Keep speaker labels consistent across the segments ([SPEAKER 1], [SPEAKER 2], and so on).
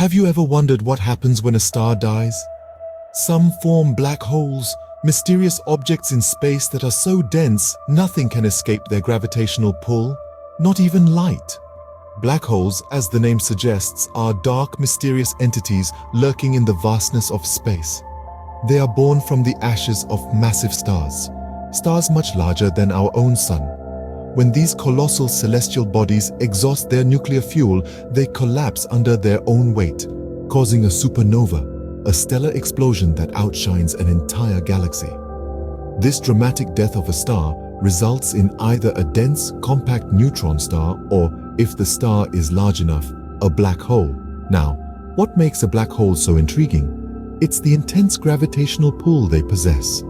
[SPEAKER 1] Have you ever wondered what happens when a star dies? Some form black holes, mysterious objects in space that are so dense nothing can escape their gravitational pull, not even light. Black holes, as the name suggests, are dark, mysterious entities lurking in the vastness of space. They are born from the ashes of massive stars, stars much larger than our own sun. When these colossal celestial bodies exhaust their nuclear fuel, they collapse under their own weight, causing a supernova, a stellar explosion that outshines an entire galaxy. This dramatic death of a star results in either a dense, compact neutron star or, if the star is large enough, a black hole. Now, what makes a black hole so intriguing? It's the intense gravitational pull they possess.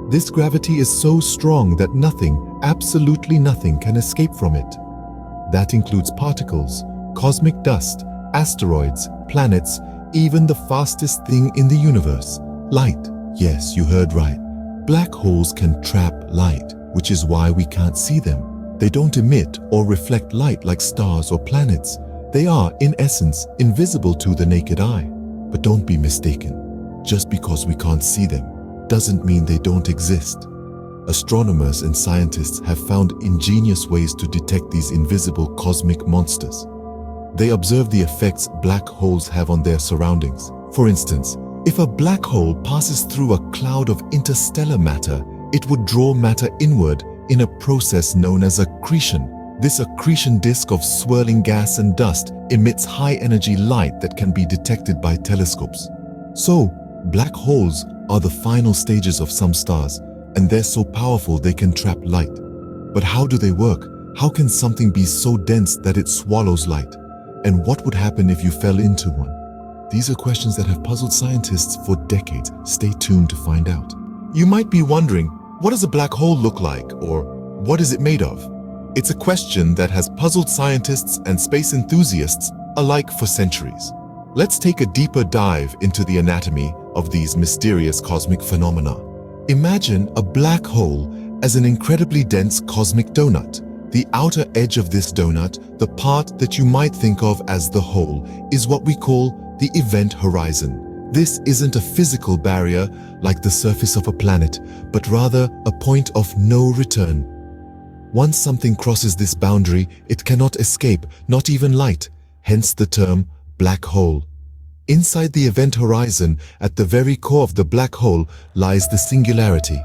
[SPEAKER 1] This gravity is so strong that nothing, absolutely nothing, can escape from it. That includes particles, cosmic dust, asteroids, planets, even the fastest thing in the universe, light. Yes, you heard right. Black holes can trap light, which is why we can't see them. They don't emit or reflect light like stars or planets. They are, in essence, invisible to the naked eye. But don't be mistaken. Just because we can't see them doesn't mean they don't exist. Astronomers and scientists have found ingenious ways to detect these invisible cosmic monsters. They observe the effects black holes have on their surroundings. For instance, if a black hole passes through a cloud of interstellar matter, it would draw matter inward in a process known as accretion. This accretion disk of swirling gas and dust emits high-energy light that can be detected by telescopes. So, black holes are the final stages of some stars, and they're so powerful they can trap light. But how do they work? How can something be so dense that it swallows light? And what would happen if you fell into one? These are questions that have puzzled scientists for decades. Stay tuned to find out. You might be wondering, what does a black hole look like, or what is it made of? It's a question that has puzzled scientists and space enthusiasts alike for centuries. Let's take a deeper dive into the anatomy of these mysterious cosmic phenomena. Imagine a black hole as an incredibly dense cosmic donut. The outer edge of this donut, the part that you might think of as the hole, is what we call the event horizon. This isn't a physical barrier like the surface of a planet, but rather a point of no return. Once something crosses this boundary, it cannot escape, not even light, hence the term black hole. Inside the event horizon, at the very core of the black hole, lies the singularity.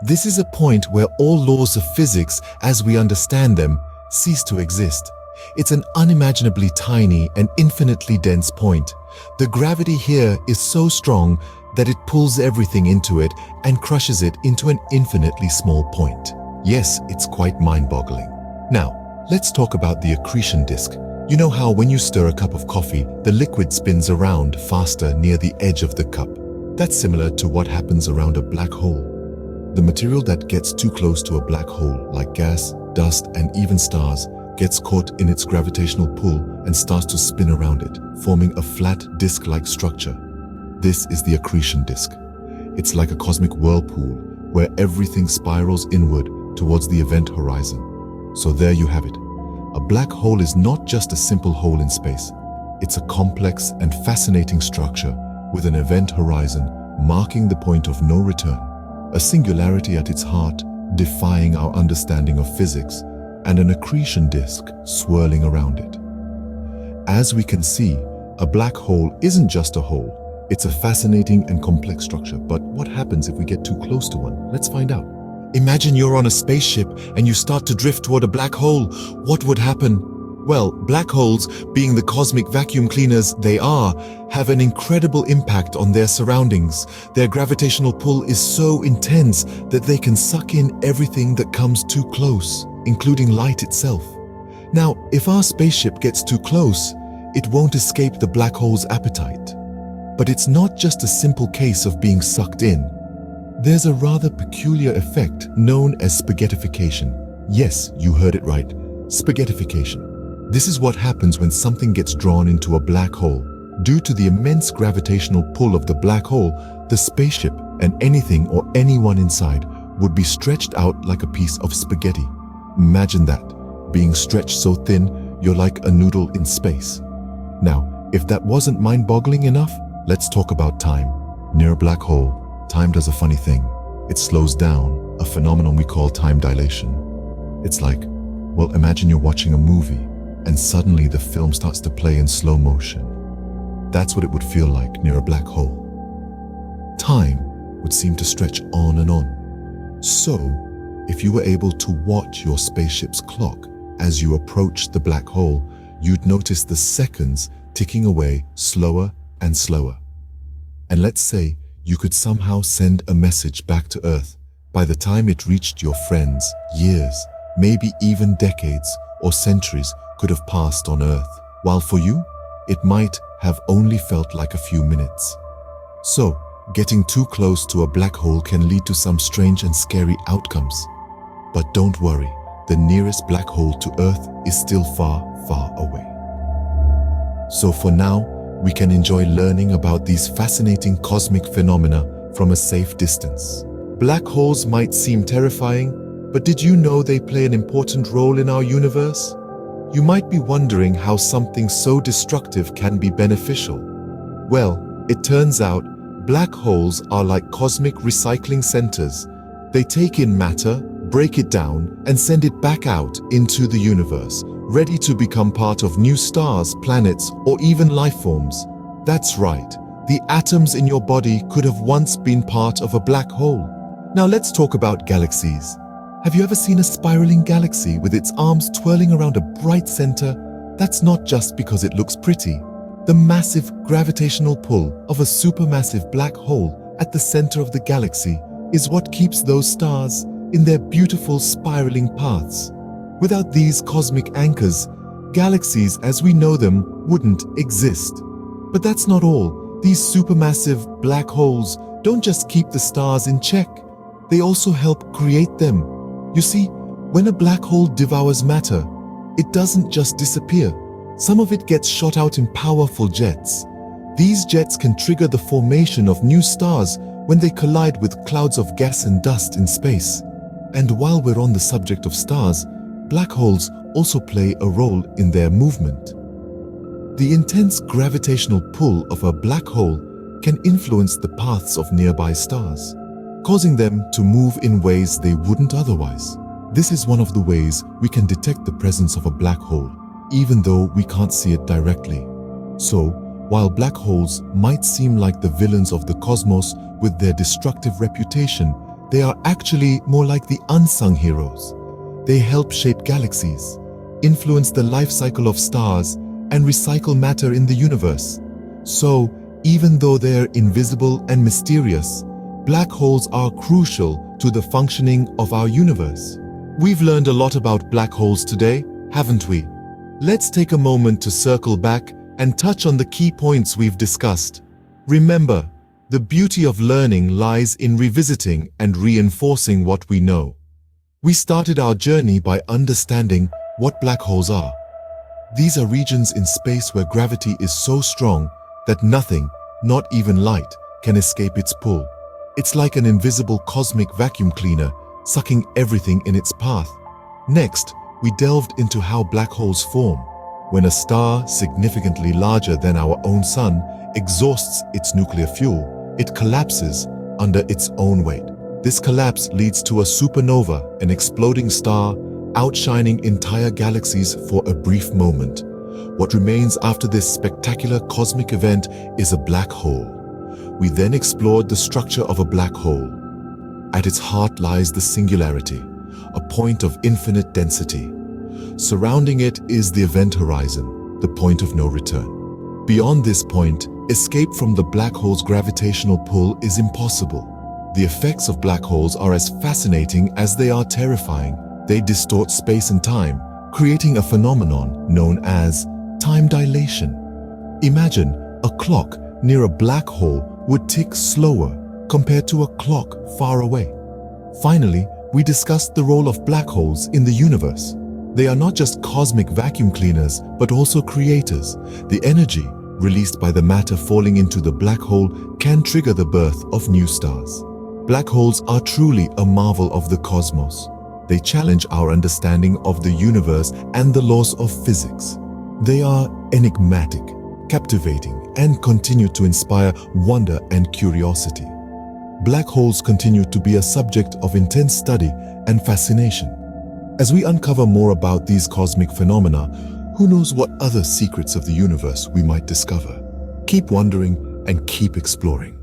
[SPEAKER 1] This is a point where all laws of physics, as we understand them, cease to exist. It's an unimaginably tiny and infinitely dense point. The gravity here is so strong that it pulls everything into it and crushes it into an infinitely small point. Yes, it's quite mind-boggling. Now, let's talk about the accretion disk. You know how when you stir a cup of coffee, the liquid spins around faster near the edge of the cup? That's similar to what happens around a black hole. The material that gets too close to a black hole, like gas, dust, and even stars, gets caught in its gravitational pull and starts to spin around it, forming a flat disc-like structure. This is the accretion disk. It's like a cosmic whirlpool where everything spirals inward towards the event horizon. So there you have it. A black hole is not just a simple hole in space. It's a complex and fascinating structure with an event horizon marking the point of no return, a singularity at its heart defying our understanding of physics, and an accretion disk swirling around it. As we can see, a black hole isn't just a hole. It's a fascinating and complex structure. But what happens if we get too close to one? Let's find out. Imagine you're on a spaceship and you start to drift toward a black hole. What would happen? Well, black holes, being the cosmic vacuum cleaners they are, have an incredible impact on their surroundings. Their gravitational pull is so intense that they can suck in everything that comes too close, including light itself. Now, if our spaceship gets too close, it won't escape the black hole's appetite. But it's not just a simple case of being sucked in. There's a rather peculiar effect known as spaghettification. Yes, you heard it right. Spaghettification. This is what happens when something gets drawn into a black hole. Due to the immense gravitational pull of the black hole, the spaceship and anything or anyone inside would be stretched out like a piece of spaghetti. Imagine that, being stretched so thin, you're like a noodle in space. Now, If that wasn't mind-boggling enough, let's talk about time. Near a black hole, time does a funny thing. It slows down, a phenomenon we call time dilation. It's like, well, imagine you're watching a movie and suddenly the film starts to play in slow motion. That's what it would feel like near a black hole. Time would seem to stretch on and on. So, if you were able to watch your spaceship's clock as you approached the black hole, you'd notice the seconds ticking away slower and slower. And let's say you could somehow send a message back to Earth. By the time it reached your friends, years, maybe even decades or centuries could have passed on Earth, while for you, it might have only felt like a few minutes. So, getting too close to a black hole can lead to some strange and scary outcomes. But don't worry, the nearest black hole to Earth is still far, far away. So for now, we can enjoy learning about these fascinating cosmic phenomena from a safe distance. Black holes might seem terrifying, but did you know they play an important role in our universe? You might be wondering how something so destructive can be beneficial. Well, it turns out black holes are like cosmic recycling centers. They take in matter, break it down, and send it back out into the universe, ready to become part of new stars, planets, or even life forms. That's right, the atoms in your body could have once been part of a black hole. Now let's talk about galaxies. Have you ever seen a spiraling galaxy with its arms twirling around a bright center? That's not just because it looks pretty. The massive gravitational pull of a supermassive black hole at the center of the galaxy is what keeps those stars in their beautiful spiraling paths. Without these cosmic anchors, galaxies as we know them wouldn't exist. But that's not all. These supermassive black holes don't just keep the stars in check. They also help create them. You see, when a black hole devours matter, it doesn't just disappear. Some of it gets shot out in powerful jets. These jets can trigger the formation of new stars when they collide with clouds of gas and dust in space. And while we're on the subject of stars, black holes also play a role in their movement. The intense gravitational pull of a black hole can influence the paths of nearby stars, causing them to move in ways they wouldn't otherwise. This is one of the ways we can detect the presence of a black hole, even though we can't see it directly. So, while black holes might seem like the villains of the cosmos with their destructive reputation, they are actually more like the unsung heroes. They help shape galaxies, influence the life cycle of stars, and recycle matter in the universe. So, even though they're invisible and mysterious, black holes are crucial to the functioning of our universe. We've learned a lot about black holes today, haven't we? Let's take a moment to circle back and touch on the key points we've discussed. Remember, the beauty of learning lies in revisiting and reinforcing what we know. We started our journey by understanding what black holes are. These are regions in space where gravity is so strong that nothing, not even light, can escape its pull. It's like an invisible cosmic vacuum cleaner, sucking everything in its path. Next, we delved into how black holes form. When a star significantly larger than our own sun exhausts its nuclear fuel, it collapses under its own weight. This collapse leads to a supernova, an exploding star, outshining entire galaxies for a brief moment. What remains after this spectacular cosmic event is a black hole. We then explored the structure of a black hole. At its heart lies the singularity, a point of infinite density. Surrounding it is the event horizon, the point of no return. Beyond this point, escape from the black hole's gravitational pull is impossible. The effects of black holes are as fascinating as they are terrifying. They distort space and time, creating a phenomenon known as time dilation. Imagine a clock near a black hole would tick slower compared to a clock far away. Finally, we discussed the role of black holes in the universe. They are not just cosmic vacuum cleaners, but also creators. The energy released by the matter falling into the black hole can trigger the birth of new stars. Black holes are truly a marvel of the cosmos. They challenge our understanding of the universe and the laws of physics. They are enigmatic, captivating, and continue to inspire wonder and curiosity. Black holes continue to be a subject of intense study and fascination. As we uncover more about these cosmic phenomena, who knows what other secrets of the universe we might discover? Keep wondering and keep exploring.